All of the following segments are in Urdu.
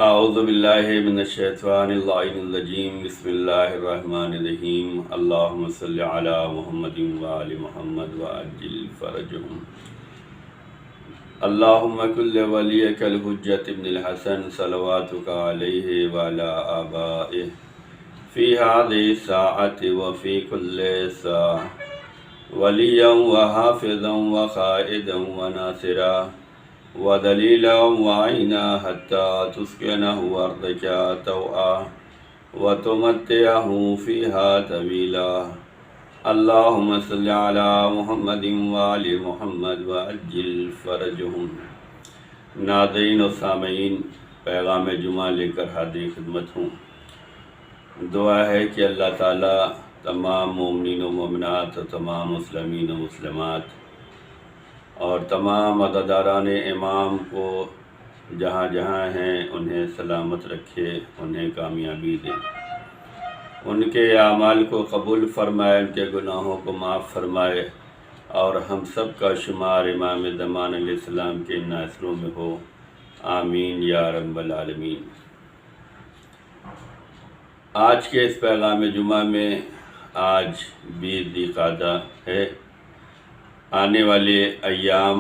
اعوذ باللہ من الشیطان الرجیم بسم اللہ الرحمن الرحیم اللہم صلی علی محمد وآل محمد وعجل فرجہم اللہم کل ولیک الحجۃ ابن الحسن صلواتک علیہ وعلی آبائہ فی ہذہ الساعۃ وفی کل ساعۃ ولیا وحافظا وقائدا وناصرا ودلیلا وعینا حتی تسکنہ ارضک طوعا وتمتعہ فیہا طویلا اللہم صلی علی محمد وآل محمد وعجل فرجہم۔ ناظرین و سامعین، پیغام جمعہ لے کر حاضر خدمت ہوں۔ دعا ہے کہ اللہ تعالیٰ تمام مومنین و مومنات اور تمام مسلمین و مسلمات اور تمام عزاداران امام کو جہاں جہاں ہیں انہیں سلامت رکھے، انہیں کامیابی دے، ان کے اعمال کو قبول فرمائے، ان کے گناہوں کو معاف فرمائے، اور ہم سب کا شمار امام زمان علیہ السلام کے ناصروں میں ہو، آمین یا رب العالمین۔ آج کے اس پیغام جمعہ میں آج 20 ذی القعدہ ہے۔ آنے والے ایام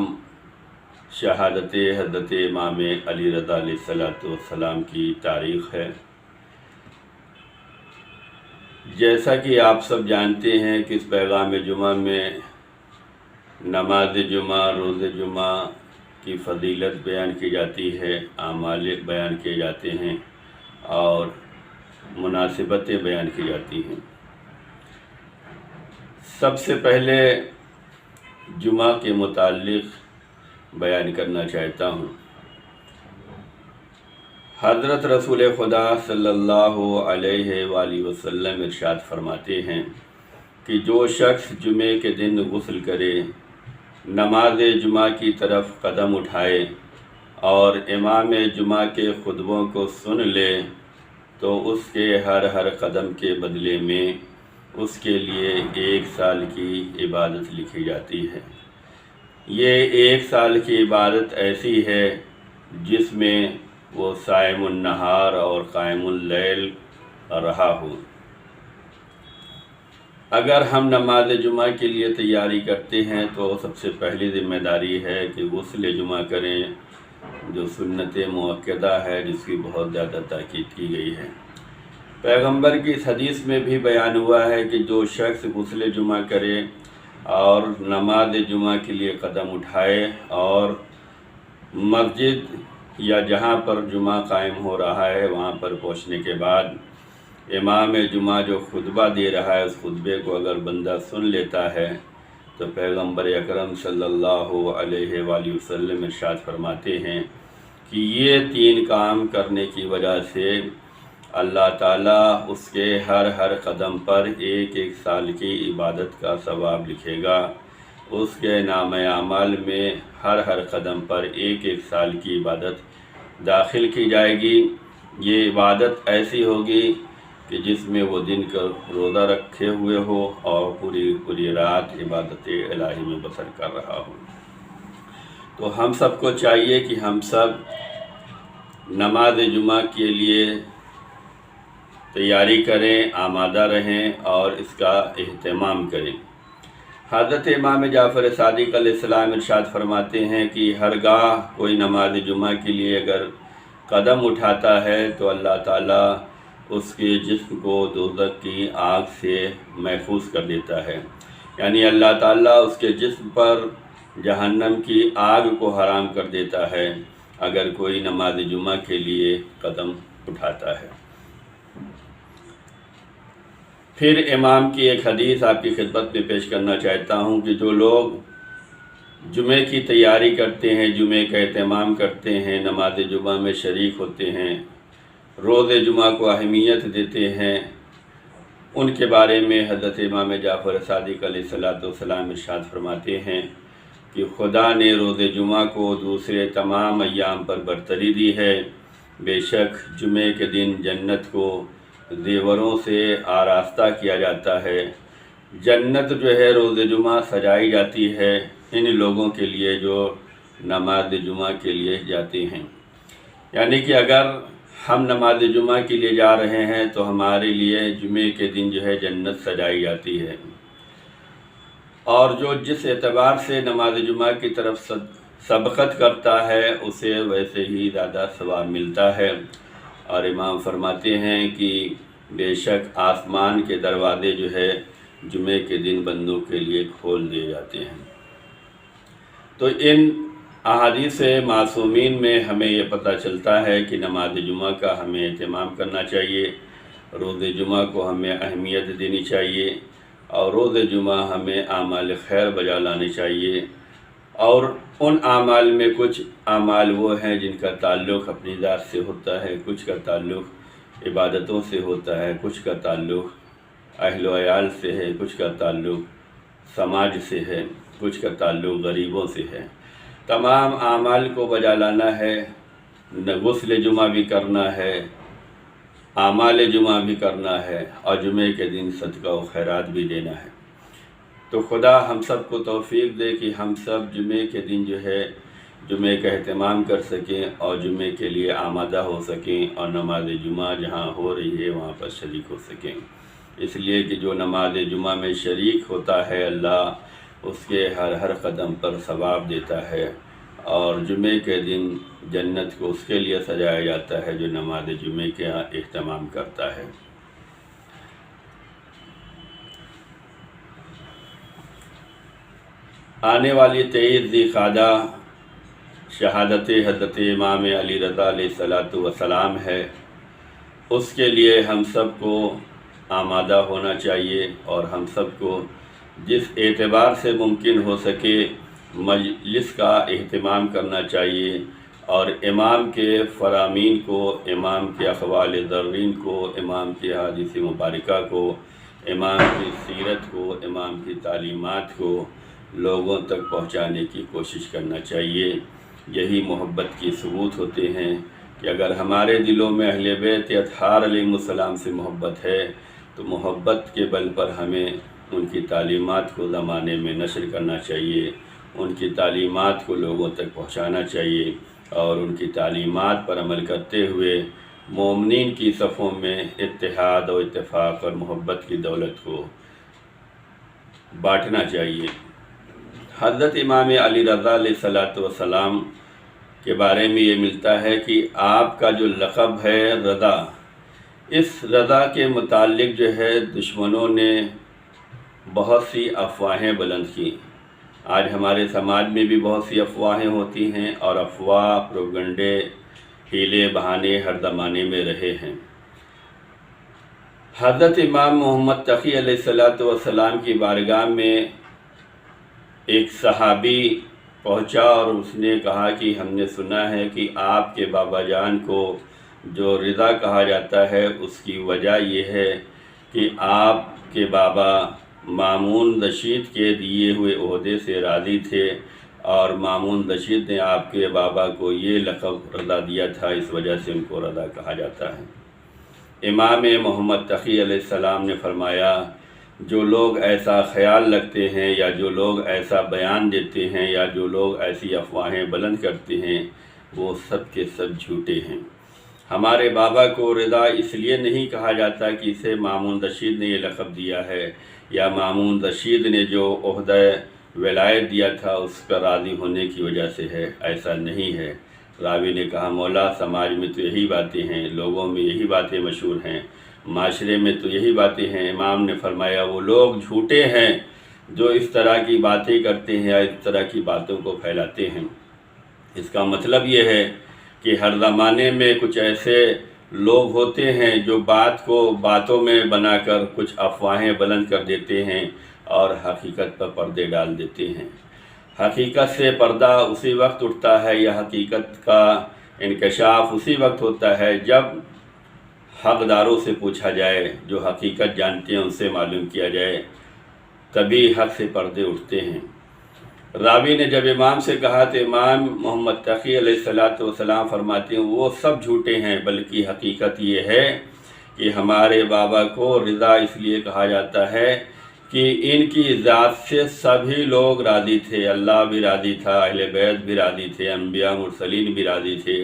شہادت حضرت امام علی رضا علیہ السلام کی تاریخ ہے۔ جیسا کہ آپ سب جانتے ہیں کہ اس پیغام جمعہ میں نماز جمعہ، روز جمعہ کی فضیلت بیان کی جاتی ہے، اعمال بیان کیے جاتے ہیں اور مناسبتیں بیان کی جاتی ہیں۔ سب سے پہلے جمعہ کے متعلق بیان کرنا چاہتا ہوں۔ حضرت رسول خدا صلی اللہ علیہ وآلہ وسلم ارشاد فرماتے ہیں کہ جو شخص جمعے کے دن غسل کرے، نماز جمعہ کی طرف قدم اٹھائے اور امام جمعہ کے خطبوں کو سن لے تو اس کے ہر قدم کے بدلے میں اس کے لیے 1 سال کی عبادت لکھی جاتی ہے۔ یہ 1 سال کی عبادت ایسی ہے جس میں وہ صائم النہار اور قائم اللیل رہا ہو۔ اگر ہم نماز جمعہ کے لیے تیاری کرتے ہیں تو سب سے پہلی ذمہ داری ہے کہ غسل جمعہ کریں، جو سنت مؤکدہ ہے، جس کی بہت زیادہ تاکید کی گئی ہے۔ پیغمبر کی اس حدیث میں بھی بیان ہوا ہے کہ جو شخص غسل جمعہ کرے اور نماز جمعہ کے لیے قدم اٹھائے اور مسجد یا جہاں پر جمعہ قائم ہو رہا ہے وہاں پر پہنچنے کے بعد امام جمعہ جو خطبہ دے رہا ہے اس خطبے کو اگر بندہ سن لیتا ہے تو پیغمبر اکرم صلی اللہ علیہ وآلہ وسلم ارشاد فرماتے ہیں کہ یہ 3 کام کرنے کی وجہ سے اللہ تعالیٰ اس کے ہر قدم پر 1 سال کی عبادت کا ثواب لکھے گا۔ اس کے نام اعمال میں ہر قدم پر 1 سال کی عبادت داخل کی جائے گی۔ یہ عبادت ایسی ہوگی کہ جس میں وہ دن کا روزہ رکھے ہوئے ہو اور پوری رات عبادت الہی میں بسر کر رہا ہو۔ تو ہم سب کو چاہیے کہ ہم سب نماز جمعہ کے لیے تیاری کریں، آمادہ رہیں اور اس کا اہتمام کریں۔ حضرت امام جعفر صادق علیہ السلام ارشاد فرماتے ہیں کہ ہرگاہ کوئی نماز جمعہ کے لیے اگر قدم اٹھاتا ہے تو اللہ تعالیٰ اس کے جسم کو دوزخ کی آگ سے محفوظ کر دیتا ہے، یعنی اللہ تعالیٰ اس کے جسم پر جہنم کی آگ کو حرام کر دیتا ہے اگر کوئی نماز جمعہ کے لیے قدم اٹھاتا ہے۔ پھر امام کی ایک حدیث آپ کی خدمت میں پیش کرنا چاہتا ہوں کہ جو لوگ جمعے کی تیاری کرتے ہیں، جمعے کا اہتمام کرتے ہیں، نماز جمعہ میں شریک ہوتے ہیں، روز جمعہ کو اہمیت دیتے ہیں، ان کے بارے میں حضرت امام جعفر صادق علیہ السلام ارشاد فرماتے ہیں کہ خدا نے روز جمعہ کو دوسرے تمام ایام پر برتری دی ہے۔ بے شک جمعے کے دن جنت کو زیوروں سے آراستہ کیا جاتا ہے، جنت جو ہے روز جمعہ سجائی جاتی ہے ان لوگوں کے لیے جو نماز جمعہ کے لیے جاتے ہیں۔ یعنی کہ اگر ہم نماز جمعہ کے لیے جا رہے ہیں تو ہمارے لیے جمعے کے دن جو ہے جنت سجائی جاتی ہے، اور جو جس اعتبار سے نماز جمعہ کی طرف سبقت کرتا ہے اسے ویسے ہی زیادہ ثواب ملتا ہے۔ اور امام فرماتے ہیں کہ بے شک آسمان کے دروازے جو ہے جمعے کے دن بندوں کے لیے کھول دیے جاتے ہیں۔ تو ان احادیث معصومین میں ہمیں یہ پتہ چلتا ہے کہ نماز جمعہ کا ہمیں اہتمام کرنا چاہیے، روز جمعہ کو ہمیں اہمیت دینی چاہیے، اور روز جمعہ ہمیں اعمال خیر بجا لانے چاہیے۔ اور ان اعمال میں کچھ اعمال وہ ہیں جن کا تعلق اپنی ذات سے ہوتا ہے، کچھ کا تعلق عبادتوں سے ہوتا ہے، کچھ کا تعلق اہل و عیال سے ہے، کچھ کا تعلق سماج سے ہے، کچھ کا تعلق غریبوں سے ہے۔ تمام اعمال کو بجا لانا ہے، غسل جمعہ بھی کرنا ہے، اعمال جمعہ بھی کرنا ہے، اور جمعے کے دن صدقہ و خیرات بھی دینا ہے۔ تو خدا ہم سب کو توفیق دے کہ ہم سب جمعے کے دن جو ہے جمعے کا اہتمام کر سکیں اور جمعے کے لیے آمادہ ہو سکیں، اور نماز جمعہ جہاں ہو رہی ہے وہاں پر شریک ہو سکیں، اس لیے کہ جو نماز جمعہ میں شریک ہوتا ہے اللہ اس کے ہر قدم پر ثواب دیتا ہے، اور جمعے کے دن جنت کو اس کے لیے سجایا جاتا ہے جو نماز جمعے کا اہتمام کرتا ہے۔ آنے والی 23 ذی القعدہ شہادت حضرت امام علی رضا علیہ السلام ہے، اس کے لیے ہم سب کو آمادہ ہونا چاہیے، اور ہم سب کو جس اعتبار سے ممکن ہو سکے مجلس کا اہتمام کرنا چاہیے، اور امام کے فرامین کو، امام کے اقوال زرین کو، امام کی احادیث مبارکہ کو، امام کی سیرت کو، امام کی تعلیمات کو لوگوں تک پہنچانے کی کوشش کرنا چاہیے۔ یہی محبت کی ثبوت ہوتے ہیں کہ اگر ہمارے دلوں میں اہل بیت اطہار علیہ السلام سے محبت ہے تو محبت کے بل پر ہمیں ان کی تعلیمات کو زمانے میں نشر کرنا چاہیے، ان کی تعلیمات کو لوگوں تک پہنچانا چاہیے، اور ان کی تعلیمات پر عمل کرتے ہوئے مومنین کی صفوں میں اتحاد و اتفاق اور محبت کی دولت کو بانٹنا چاہیے۔ حضرت امام علی رضا علیہ السلام کے بارے میں یہ ملتا ہے کہ آپ کا جو لقب ہے رضا، اس رضا کے متعلق جو ہے دشمنوں نے بہت سی افواہیں بلند کی۔ آج ہمارے سماج میں بھی بہت سی افواہیں ہوتی ہیں، اور افواہ، پروگنڈے، ہیلے بہانے ہر زمانے میں رہے ہیں۔ حضرت امام محمد تقی علیہ السلام کی بارگاہ میں ایک صحابی پہنچا، اور اس نے کہا کہ ہم نے سنا ہے کہ آپ کے بابا جان کو جو رضا کہا جاتا ہے اس کی وجہ یہ ہے کہ آپ کے بابا مامون رشید کے دیے ہوئے عہدے سے راضی تھے، اور مامون رشید نے آپ کے بابا کو یہ لقب رضا دیا تھا، اس وجہ سے ان کو رضا کہا جاتا ہے۔ امام محمد تقی علیہ السلام نے فرمایا جو لوگ ایسا خیال رکھتے ہیں، یا جو لوگ ایسا بیان دیتے ہیں، یا جو لوگ ایسی افواہیں بلند کرتے ہیں، وہ سب کے سب جھوٹے ہیں۔ ہمارے بابا کو رضا اس لیے نہیں کہا جاتا کہ اسے مامون رشید نے یہ لقب دیا ہے، یا مامون رشید نے جو عہدہ ولایت دیا تھا اس پر راضی ہونے کی وجہ سے ہے، ایسا نہیں ہے۔ راوی نے کہا مولا سماج میں تو یہی باتیں ہیں، لوگوں میں یہی باتیں مشہور ہیں، معاشرے میں تو یہی باتیں ہیں۔ امام نے فرمایا وہ لوگ جھوٹے ہیں جو اس طرح کی باتیں کرتے ہیں یا اس طرح کی باتوں کو پھیلاتے ہیں۔ اس کا مطلب یہ ہے کہ ہر زمانے میں کچھ ایسے لوگ ہوتے ہیں جو بات کو باتوں میں بنا کر کچھ افواہیں بلند کر دیتے ہیں اور حقیقت پر پردے ڈال دیتے ہیں۔ حقیقت سے پردہ اسی وقت اٹھتا ہے، یا حقیقت کا انکشاف اسی وقت ہوتا ہے جب حقداروں سے پوچھا جائے، جو حقیقت جانتے ہیں ان سے معلوم کیا جائے، تبھی حق سے پردے اٹھتے ہیں۔ راوی نے جب امام سے کہا تو امام محمد تقی علیہ السلام فرماتے ہیں وہ سب جھوٹے ہیں، بلکہ حقیقت یہ ہے کہ ہمارے بابا کو رضا اس لیے کہا جاتا ہے کہ ان کی ذات سے سبھی لوگ راضی تھے، اللہ بھی راضی تھا، اہل بیت بھی راضی تھے، انبیاء مرسلین بھی راضی تھے،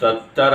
70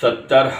70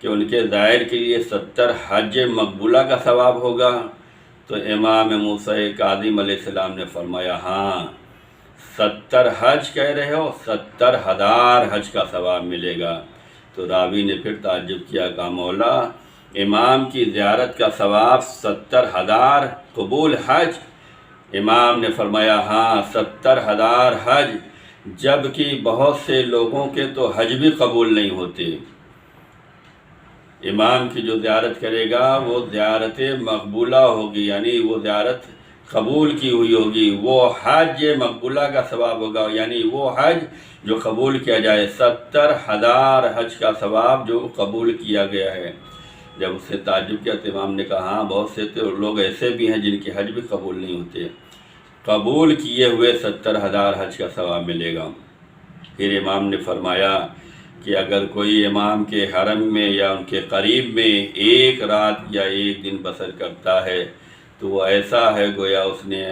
کہ ان کے زائر کے لیے 70 حج مقبولہ کا ثواب ہوگا؟ تو امام موسیٰ کاظم علیہ السلام نے فرمایا ہاں، 70 حج کہہ رہے ہو، 70,000 حج کا ثواب ملے گا۔ تو راوی نے پھر تعجب کیا، کہا مولا امام کی زیارت کا ثواب 70,000 قبول حج؟ امام نے فرمایا ہاں، 70,000 حج، جبکہ بہت سے لوگوں کے تو حج بھی قبول نہیں ہوتے۔ امام کی جو زیارت کرے گا وہ زیارت مقبولہ ہوگی، یعنی وہ زیارت قبول کی ہوئی ہوگی، وہ حج مقبولہ کا ثواب ہوگا، یعنی وہ حج جو قبول کیا جائے، 70,000 حج کا ثواب جو قبول کیا گیا ہے۔ جب اس سے تعجب کیا تو امام نے کہا ہاں، بہت سے تو لوگ ایسے بھی ہیں جن کے حج بھی قبول نہیں ہوتے، قبول کیے ہوئے 70,000 حج کا ثواب ملے گا۔ پھر امام نے فرمایا کہ اگر کوئی امام کے حرم میں یا ان کے قریب میں ایک رات یا ایک دن بسر کرتا ہے تو وہ ایسا ہے گویا اس نے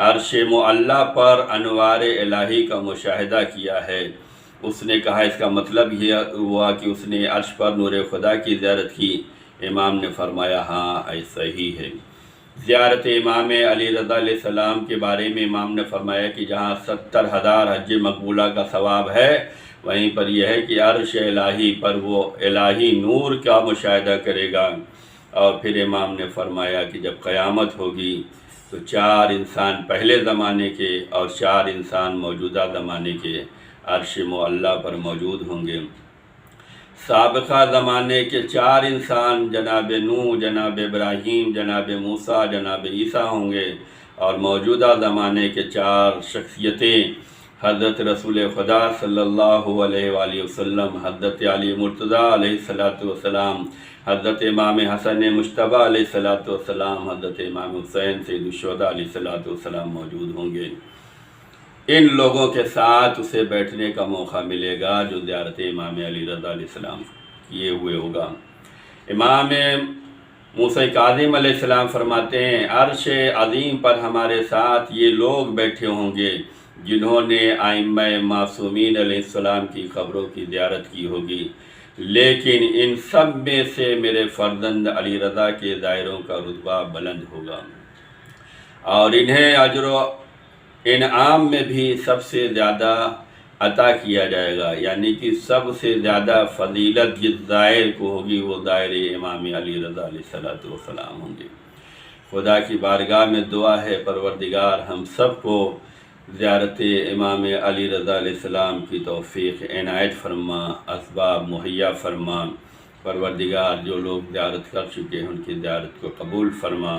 عرش معلیٰ پر انوار الہی کا مشاہدہ کیا ہے۔ اس نے کہا اس کا مطلب یہ ہوا کہ اس نے عرش پر نور خدا کی زیارت کی؟ امام نے فرمایا ہاں ایسا ہی ہے۔ زیارت امام علی رضا علیہ السلام کے بارے میں امام نے فرمایا کہ جہاں 70,000 حج مقبولہ کا ثواب ہے، وہیں پر یہ ہے کہ عرش الہی پر وہ الہی نور کا مشاہدہ کرے گا۔ اور پھر امام نے فرمایا کہ جب قیامت ہوگی تو 4 انسان پہلے زمانے کے اور 4 انسان موجودہ زمانے کے عرش معلیٰ پر موجود ہوں گے۔ سابقہ زمانے کے 4 انسان جناب نوح، جناب ابراہیم، جناب موسیٰ، جناب عیسیٰ ہوں گے، اور موجودہ زمانے کے 4 شخصیتیں حضرت رسول خدا صلی اللہ علیہ وآلہ وسلم، حضرت علی مرتضیٰ علیہ السلام، حضرت امام حسن مجتبیٰ علیہ السلام، حضرت امام حسین سید الشہداء علیہ السلام موجود ہوں گے۔ ان لوگوں کے ساتھ اسے بیٹھنے کا موقع ملے گا جو زیارت امام علی رضا علیہ السلام کیے ہوئے ہوگا۔ امام موسیٰ کاظم علیہ السلام فرماتے ہیں عرش عظیم پر ہمارے ساتھ یہ لوگ بیٹھے ہوں گے جنہوں نے ائمہ معصومین علیہ السلام کی قبروں کی زیارت کی ہوگی، لیکن ان سب میں سے میرے فرزند علی رضا کے زائروں کا رتبہ بلند ہوگا، اور انہیں اجر و انعام میں بھی سب سے زیادہ عطا کیا جائے گا، یعنی کہ سب سے زیادہ فضیلت جس زائر کو ہوگی وہ زائر امام علی رضا علیہ السلام ہوں گے۔ خدا کی بارگاہ میں دعا ہے پروردگار ہم سب کو زیارت امام علی رضا علیہ السلام کی توفیق عنایت فرما، اسباب مہیا فرما۔ پروردگار جو لوگ زیارت کر چکے ہیں ان کی زیارت کو قبول فرما،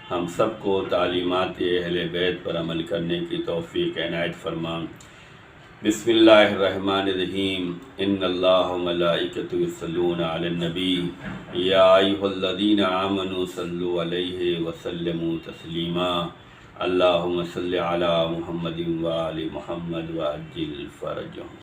ہم سب کو تعلیمات اہل بیت پر عمل کرنے کی توفیق عنایت فرما۔ بسم اللہ الرحمن الرحیم، ان اللہ و ملائکتہ یصلون علی النبی یا ایھا الذین آمنوا صلوا علیہ وسلموا تسلیما، اللہم صل علی محمد و آل محمد وعجل فرجہم۔